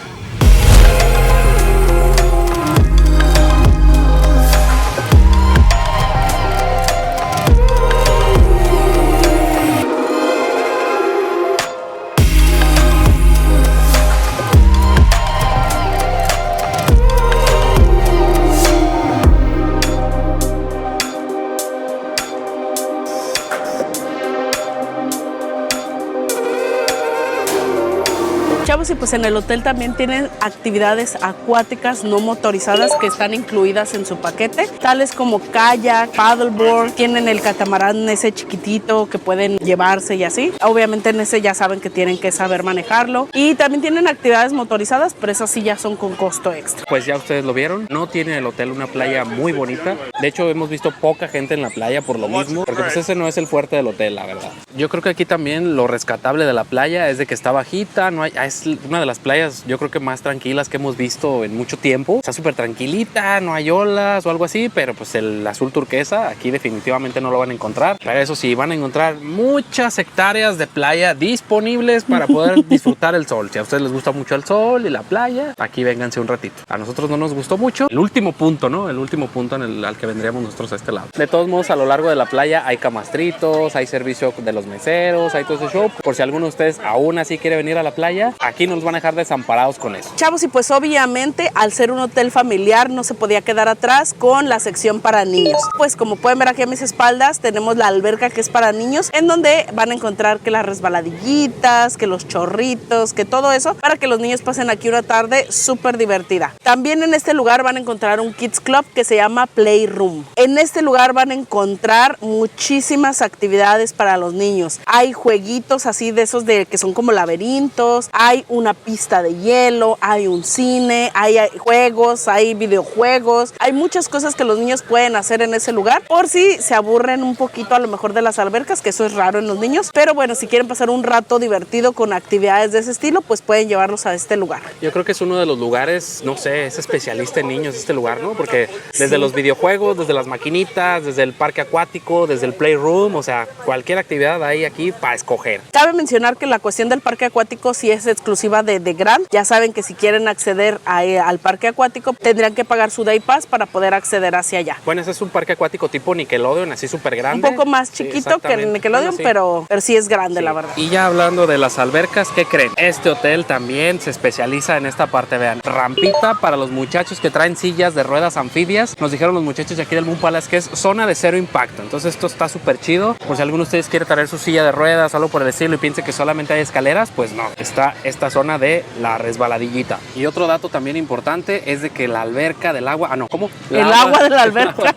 Chavos, y pues en el hotel también tienen actividades acuáticas no motorizadas que están incluidas en su paquete, tales como kayak, paddleboard, tienen el catamarán ese chiquitito que pueden llevarse y así. Obviamente en ese ya saben que tienen que saber manejarlo, y también tienen actividades motorizadas, pero esas sí ya son con costo extra. Pues ya ustedes lo vieron, no tiene el hotel una playa muy bonita. De hecho, hemos visto poca gente en la playa por lo mismo, porque pues ese no es el fuerte del hotel, la verdad. Yo creo que aquí también lo rescatable de la playa es de que está bajita, no hay, es una de las playas yo creo que más tranquilas que hemos visto en mucho tiempo. Está súper tranquilita, no hay olas o algo así, pero pues el azul turquesa aquí definitivamente no lo van a encontrar. Pero eso sí, van a encontrar muchas hectáreas de playa disponibles para poder disfrutar el sol. Si a ustedes les gusta mucho el sol y la playa, aquí vénganse un ratito. A nosotros no nos gustó mucho. El último punto, ¿no? El último punto al que vendríamos nosotros a este lado. De todos modos, a lo largo de la playa hay camastritos, hay servicio de los meseros, hay todo ese show. Por si alguno de ustedes aún así quiere venir a la playa, aquí nos van a dejar desamparados con eso. Chavos, y pues obviamente al ser un hotel familiar no se podía quedar atrás con la sección para niños. Pues como pueden ver aquí a mis espaldas tenemos la alberca que es para niños, en donde van a encontrar que las resbaladillitas, que los chorritos, que todo eso, para que los niños pasen aquí una tarde súper divertida. También en este lugar van a encontrar un Kids Club que se llama Playroom. En este lugar van a encontrar muchísimas actividades para los niños. Hay jueguitos así de esos de que son como laberintos, hay una pista de hielo, hay un cine, hay juegos, hay videojuegos, hay muchas cosas que los niños pueden hacer en ese lugar, por si se aburren un poquito a lo mejor de las albercas, que eso es raro en los niños, pero bueno, si quieren pasar un rato divertido con actividades de ese estilo, pues pueden llevarlos a este lugar. Yo creo que es uno de los lugares, no sé, es especialista en niños este lugar, ¿no? Porque desde los videojuegos, desde las maquinitas, desde el parque acuático, desde el playroom, o sea, cualquier actividad hay aquí para escoger. Cabe mencionar que la cuestión del parque acuático sí es exclusiva de Grand. Ya saben que si quieren acceder al parque acuático tendrían que pagar su Day Pass para poder acceder hacia allá. Bueno, ese es un parque acuático tipo Nickelodeon, así súper grande. Un poco más chiquito que el Nickelodeon, bueno, sí. pero sí es grande, sí. La verdad. Y ya hablando de las albercas, ¿qué creen? Este hotel también se especializa en esta parte, vean. Rampita para los muchachos que traen sillas de ruedas anfibias. Nos dijeron los muchachos de aquí del Moon Palace que es zona de cero impacto. Entonces esto está súper chido. Por si alguno de ustedes quiere traer su silla de ruedas, algo por el estilo, y piense que solamente hay escaleras, pues no. Está esta zona de la resbaladillita. Y otro dato también importante es de que la alberca del agua... Ah, no, ¿cómo? El agua de la alberca.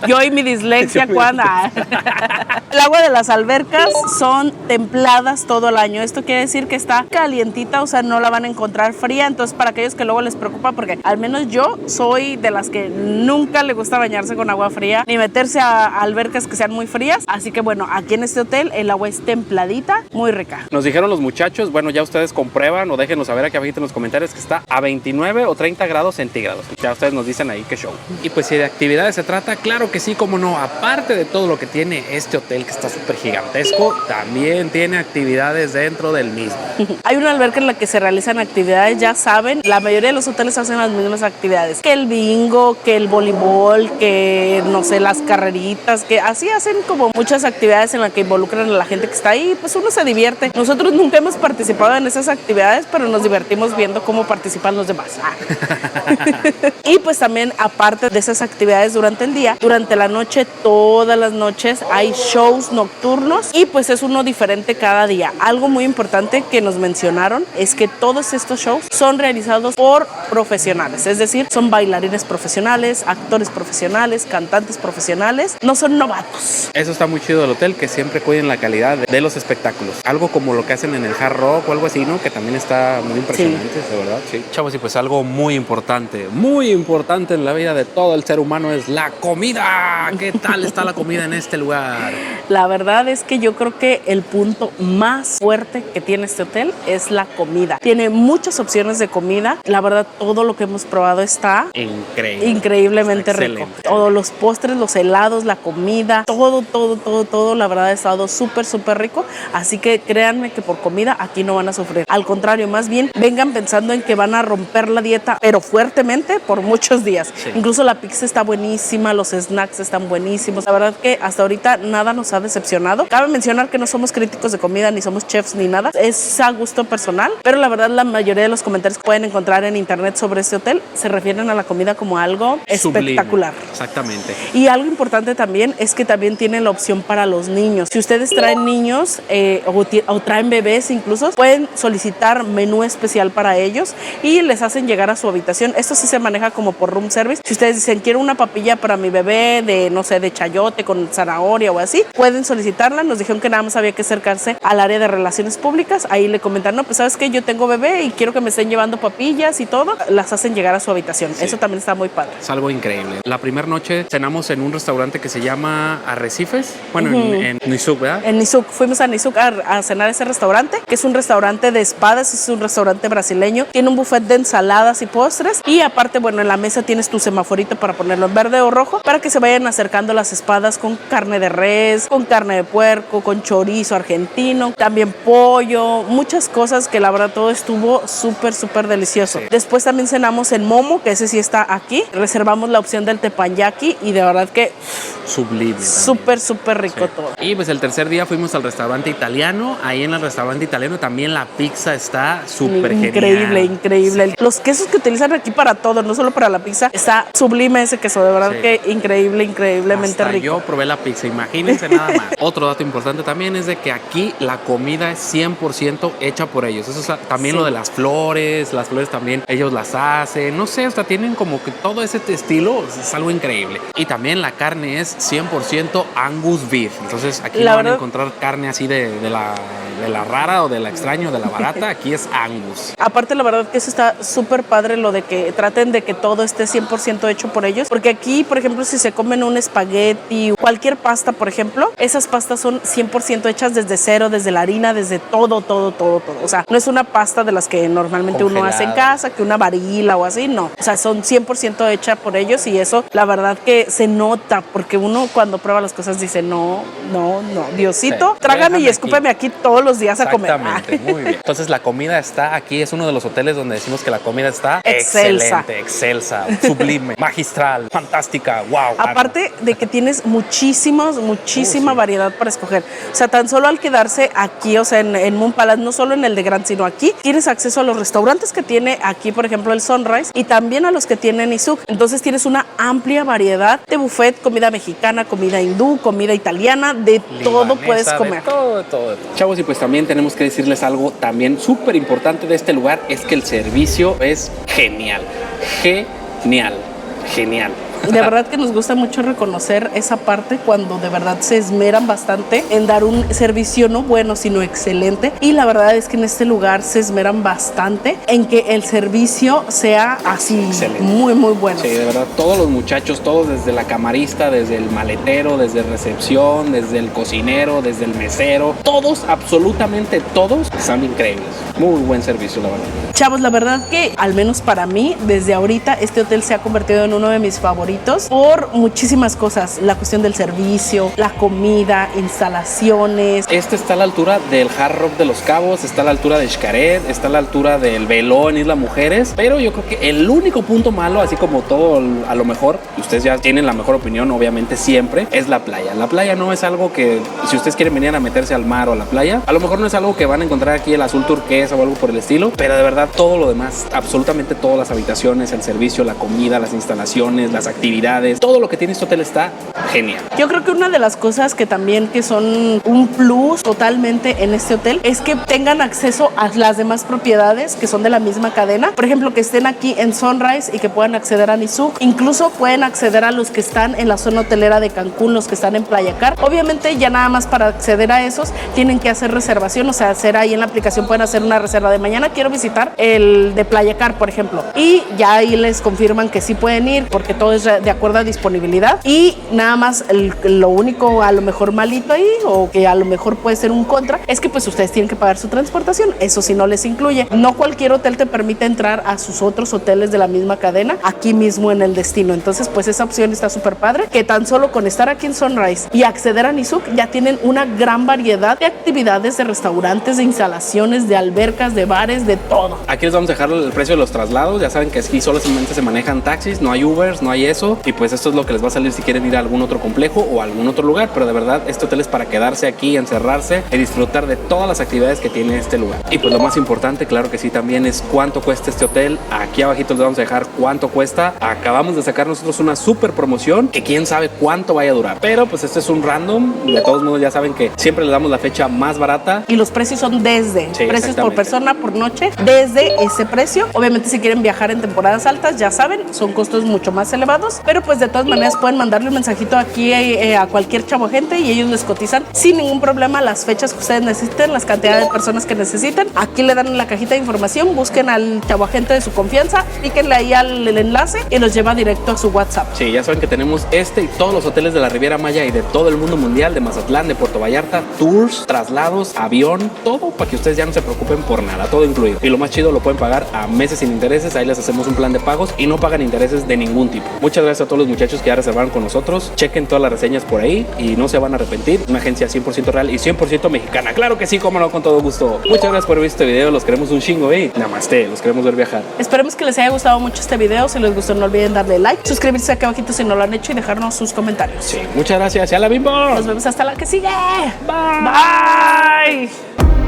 Yo y mi dislexia, cuando... El agua de las albercas son templadas todo el año. Esto quiere decir que está calientita, o sea, no la van a encontrar fría. Entonces, para aquellos que luego les preocupa, porque al menos yo soy de las que nunca le gusta bañarse con agua fría, ni meterse a albercas que sean muy frías. Así que bueno, aquí en este hotel el agua es templadita, muy rica. Nos dijeron los muchachos, bueno, ya ustedes comprueban o déjenos saber aquí abajito en los comentarios que está a 29 o 30 grados centígrados. Ya ustedes nos dicen ahí qué show. Y pues si de actividades se trata, claro que sí, como no. Aparte de todo lo que tiene este hotel que está súper gigantesco, también tiene actividades dentro del mismo. Hay una alberca en la que se realizan actividades, ya saben, la mayoría de los hoteles hacen las mismas actividades. Que el bingo, que el voleibol, que no sé, las carreritas, que así hacen como muchas actividades en las que involucran a la gente que está ahí, pues uno se divierte. Nosotros nunca hemos participado en esas actividades, pero nos divertimos viendo cómo participan los demás. Y pues también, aparte de esas actividades durante el día, durante la noche, todas las noches hay shows nocturnos y pues es uno diferente cada día. Algo muy importante que nos mencionaron es que todos estos shows son realizados por profesionales, es decir, son bailarines profesionales, actores profesionales, cantantes profesionales, no son novatos. Eso está muy chido del hotel, que siempre cuiden la calidad de los espectáculos. Algo como lo que hacen en el Hard Rock o algo así, ¿no? Que también está muy impresionante, de verdad, sí. Chavos, y pues algo muy importante en la vida de todo el ser humano es la comida. ¿Qué tal está la comida en este lugar? La verdad es que yo creo que el punto más fuerte que tiene este hotel es la comida. Tiene muchas opciones de comida. La verdad, todo lo que hemos probado está increíblemente rico. Todos los postres, los helados, la comida, todo, la verdad ha estado súper rico. Así que créanme que por comida aquí no van a sufrir. Al contrario, más bien vengan pensando en que van a romper la dieta, pero fuertemente por muchos días. Sí. Incluso la pizza está buenísima, los snacks están buenísimos. La verdad que hasta ahorita nada nos ha decepcionado. Cabe mencionar que no somos críticos de comida, ni somos chefs, ni nada. Es a gusto personal, pero la verdad la mayoría de los comentarios que pueden encontrar en internet sobre este hotel se refieren a la comida como algo espectacular. Sublime. Exactamente. Y algo importante también es que también tienen la opción para los niños. Si ustedes traen niños o traen bebés incluso, pueden solicitar menú especial para ellos y les hacen llegar a su habitación. Esto sí se maneja como por room service. Si ustedes dicen, quiero una papilla para mi bebé de, no sé, de chayote con zanahoria o así, pueden solicitarla. Nos dijeron que nada más había que acercarse al área de relaciones públicas. Ahí le comentan, no, pues sabes que yo tengo bebé y quiero que me estén llevando papillas y todo. Las hacen llegar a su habitación. Sí. Eso también está muy padre. Es algo increíble. La primera noche cenamos en un restaurante que se llama Arrecifes. Bueno, en Nizuc, ¿verdad? En Nizuc. Fuimos a Nizuc a cenar a ese restaurante, que es un restaurante de espadas, es un restaurante brasileño. Tiene un buffet de ensaladas y postres. Y aparte, bueno, en la mesa tienes tu semaforito para ponerlo en verde o rojo para que se vayan acercando las espadas con carne de res, con carne de puerco, con chorizo argentino, también pollo, muchas cosas que la verdad todo estuvo súper delicioso. Sí. Después también cenamos en Momo, que ese sí está aquí. Reservamos la opción del teppanyaki y de verdad que sublime. Súper rico, sí. Todo. Y pues el tercer día fuimos al restaurante italiano. Ahí en el restaurante italiano también la pizza está súper genial. Increíble. Sí. Los quesos que utilizan aquí para todo, no solo para la pizza, está sublime ese queso, de verdad, sí. Que increíblemente hasta rico. Yo probé la pizza, imagínense nada más. Otro dato importante también es de que aquí la comida es 100% hecha por ellos. Eso es también sí. Lo de las flores también ellos las hacen, no sé, hasta tienen como que todo ese estilo, es algo increíble. Y también la carne es 100% Angus beef, entonces aquí no van a encontrar carne así de la rara o de la extraña o de la barata, aquí es Angus. Aparte, la verdad que eso está súper padre, lo de que traten de que todo esté 100% hecho por ellos, porque aquí, por ejemplo, si se comen un espagueti o cualquier pasta, por ejemplo, esas pastas son 100% hechas desde cero, desde la harina, desde todo. O sea, no es una pasta de las que normalmente uno hace en casa, que una varila o así, no. O sea, son 100% hechas por ellos y eso, la verdad que se nota, porque uno cuando prueba las cosas dice, no, Diosito, sí, trágame y escúpeme aquí todos los días a comer. Exactamente, muy bien. Entonces la comida está aquí, es uno de los hoteles donde decimos que la comida está excelsa, sublime, magistral, fantástica, wow. Aparte de que tienes muchísima sí. variedad para escoger. O sea, tan solo al quedarse aquí, o sea, en Moon Palace, no solo en el de Grand, sino aquí, tienes acceso a los restaurantes que tiene aquí, por ejemplo, el Sunrise, y también a los que tiene Nizuc. Entonces tienes una amplia variedad de buffet, comida mexicana, comida hindú, comida italiana, de todo puedes comer. De todo. Chavos, y pues también tenemos que decirles algo también súper importante de este lugar, es que el servicio es genial. De verdad que nos gusta mucho reconocer esa parte cuando de verdad se esmeran bastante en dar un servicio no bueno, sino excelente. Y la verdad es que en este lugar se esmeran bastante en que el servicio sea así, excelente. Muy bueno. Sí, de verdad, todos los muchachos, todos desde la camarista, desde el maletero, desde recepción, desde el cocinero, desde el mesero, todos, absolutamente todos, están increíbles. Muy buen servicio, la verdad. Chavos, la verdad que, al menos para mí, desde ahorita, este hotel se ha convertido en uno de mis favoritos favoritos por muchísimas cosas. La cuestión del servicio, la comida, instalaciones. Este está a la altura del Hard Rock de Los Cabos, está a la altura de Xcaret, está a la altura del Veló en Isla Mujeres, pero yo creo que el único punto malo, así como todo, a lo mejor, ustedes ya tienen la mejor opinión, obviamente siempre, es la playa. La playa no es algo que, si ustedes quieren venir a meterse al mar o a la playa, a lo mejor no es algo que van a encontrar aquí el azul turquesa o algo por el estilo, pero de verdad todo lo demás, absolutamente todas las habitaciones, el servicio, la comida, las instalaciones, las actividades, todo lo que tiene este hotel está genial. Yo creo que una de las cosas que también que son un plus totalmente en este hotel es que tengan acceso a las demás propiedades que son de la misma cadena. Por ejemplo, que estén aquí en Sunrise y que puedan acceder a Nizuc. Incluso pueden acceder a los que están en la zona hotelera de Cancún, los que están en Playa Car. Obviamente ya nada más para acceder a esos tienen que hacer reservación, o sea, hacer ahí en la aplicación pueden hacer una reserva de mañana quiero visitar el de Playa Car, por ejemplo, y ya ahí les confirman que sí pueden ir porque todo es de acuerdo a disponibilidad. Y nada más lo único a lo mejor malito ahí o que a lo mejor puede ser un contra es que pues ustedes tienen que pagar su transportación, eso sí no les incluye. No cualquier hotel te permite entrar a sus otros hoteles de la misma cadena aquí mismo en el destino, entonces pues esa opción está súper padre, que tan solo con estar aquí en Sunrise y acceder a Nizuc ya tienen una gran variedad de actividades, de restaurantes, de instalaciones, de albercas, de bares, de todo. Aquí les vamos a dejar el precio de los traslados, ya saben que aquí solamente se manejan taxis, no hay Ubers, no hay eso, y pues esto es lo que les va a salir si quieren ir a algún otro complejo o a algún otro lugar, pero de verdad este hotel es para quedarse aquí, encerrarse y disfrutar de todas las actividades que tiene este lugar. Y pues lo más importante, claro que sí, también es cuánto cuesta este hotel. Aquí abajito les vamos a dejar cuánto cuesta. Acabamos de sacar nosotros una super promoción que quién sabe cuánto vaya a durar, pero pues este es un random, de todos modos ya saben que siempre les damos la fecha más barata. Y los precios son desde, sí, precios por persona, por noche, desde ese precio. Obviamente si quieren viajar en temporadas altas, ya saben, son costos mucho más elevados, pero pues de todas maneras pueden mandarle un mensajito aquí a cualquier chavo agente y ellos les cotizan sin ningún problema las fechas que ustedes necesiten, las cantidades de personas que necesiten. Aquí le dan en la cajita de información, busquen al chavo agente de su confianza, píquenle ahí al enlace y los lleva directo a su WhatsApp. Sí, ya saben que tenemos este y todos los hoteles de la Riviera Maya y de todo el mundo mundial, de Mazatlán, de Puerto Vallarta, tours, traslados, avión, todo para que ustedes ya no se preocupen por nada, todo incluido. Y lo más chido, lo pueden pagar a meses sin intereses, ahí les hacemos un plan de pagos y no pagan intereses de ningún tipo. Muchas gracias a todos los muchachos que ya reservaron con nosotros, chequen todas las reseñas por ahí y no se van a arrepentir. Una agencia 100% real y 100% mexicana, claro que sí, cómo no, con todo gusto. Muchas gracias por ver este video, los queremos un chingo y namaste, los queremos ver viajar. Esperemos que les haya gustado mucho este video. Si les gustó, no olviden darle like, suscribirse acá abajito si no lo han hecho y dejarnos sus comentarios. Sí, muchas gracias, ya la bimbo. Nos vemos hasta la que sigue. Bye. Bye.